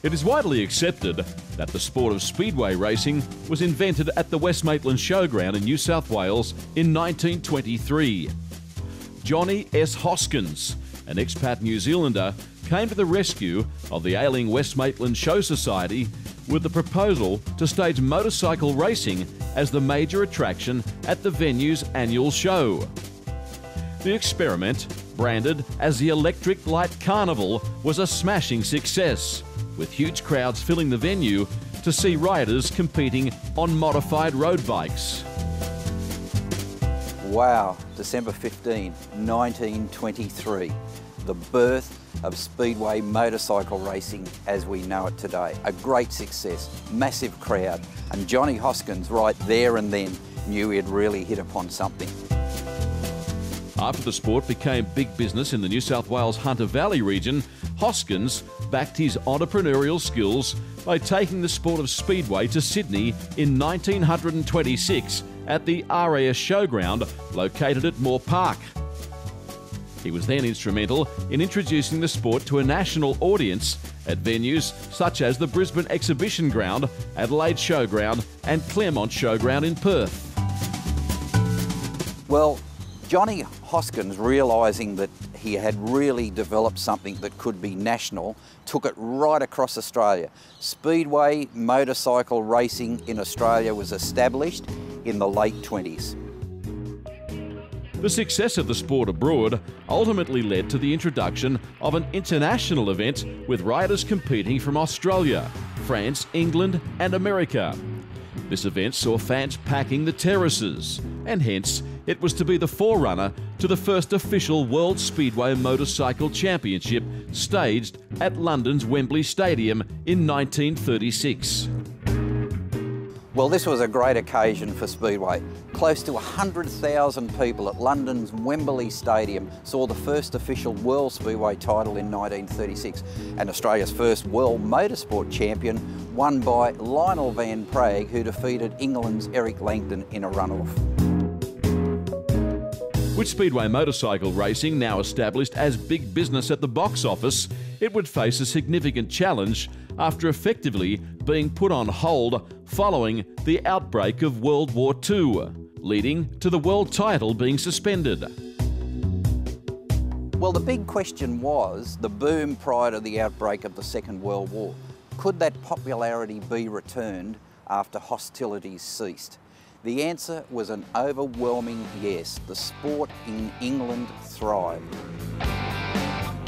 It is widely accepted that the sport of speedway racing was invented at the West Maitland Showground in New South Wales in 1923. Johnny S. Hoskins, an expat New Zealander, came to the rescue of the ailing West Maitland Show Society with the proposal to stage motorcycle racing as the major attraction at the venue's annual show. The experiment, branded as the Electric Light Carnival, was a smashing success, with huge crowds filling the venue to see riders competing on modified road bikes. Wow, December 15, 1923, the birth of speedway motorcycle racing as we know it today. A great success, massive crowd, and Johnny Hoskins right there and then knew he had really hit upon something. After the sport became big business in the New South Wales Hunter Valley region, Hoskins backed his entrepreneurial skills by taking the sport of speedway to Sydney in 1926 at the RAS Showground located at Moore Park. He was then instrumental in introducing the sport to a national audience at venues such as the Brisbane Exhibition Ground, Adelaide Showground and Claremont Showground in Perth. Well, Johnny Hoskins, realising that he had really developed something that could be national, took it right across Australia. Speedway motorcycle racing in Australia was established in the late 20s. The success of the sport abroad ultimately led to the introduction of an international event with riders competing from Australia, France, England and America. This event saw fans packing the terraces, and hence it was to be the forerunner to the first official World Speedway Motorcycle Championship staged at London's Wembley Stadium in 1936. Well, this was a great occasion for Speedway. Close to 100,000 people at London's Wembley Stadium saw the first official World Speedway title in 1936, and Australia's first World Motorsport Champion, won by Lionel Van Prague, who defeated England's Eric Langdon in a runoff. With speedway motorcycle racing now established as big business at the box office, it would face a significant challenge after effectively being put on hold following the outbreak of World War II, leading to the world title being suspended. Well, the big question was the boom prior to the outbreak of the Second World War. Could that popularity be returned after hostilities ceased? The answer was an overwhelming yes. The sport in England thrived.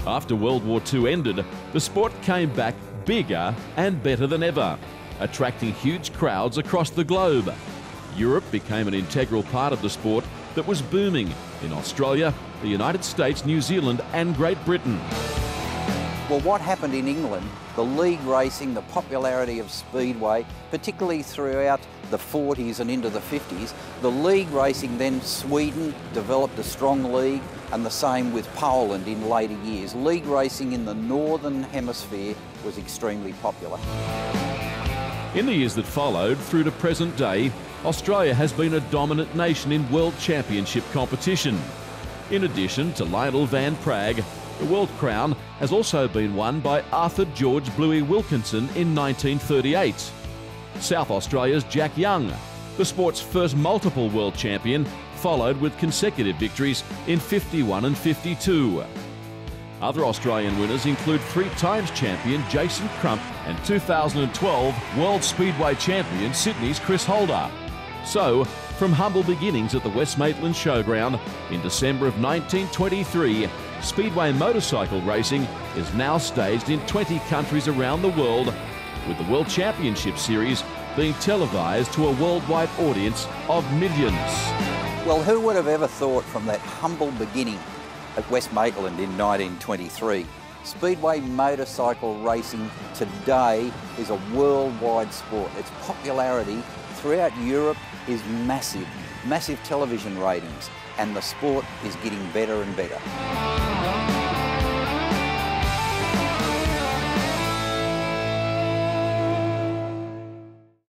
After World War II ended, the sport came back bigger and better than ever, attracting huge crowds across the globe. Europe became an integral part of the sport that was booming in Australia, the United States, New Zealand and Great Britain. Well, what happened in England, the league racing, the popularity of speedway, particularly throughout the 40s and into the 50s, the league racing, then Sweden developed a strong league, and the same with Poland in later years. League racing in the Northern Hemisphere was extremely popular. In the years that followed, through to present day, Australia has been a dominant nation in World Championship competition. In addition to Lionel Van Prague, the World Crown has also been won by Arthur George Bluey Wilkinson in 1938. South Australia's Jack Young, the sport's first multiple world champion, followed with consecutive victories in 51 and 52. Other Australian winners include 3 times champion Jason Crump and 2012 World Speedway champion Sydney's Chris Holder. So, from humble beginnings at the West Maitland Showground in December of 1923, speedway motorcycle racing is now staged in 20 countries around the world, with the World Championship Series being televised to a worldwide audience of millions. Well, who would have ever thought from that humble beginning at West Maitland in 1923, speedway motorcycle racing today is a worldwide sport. Its popularity throughout Europe is massive, massive television ratings, and the sport is getting better and better.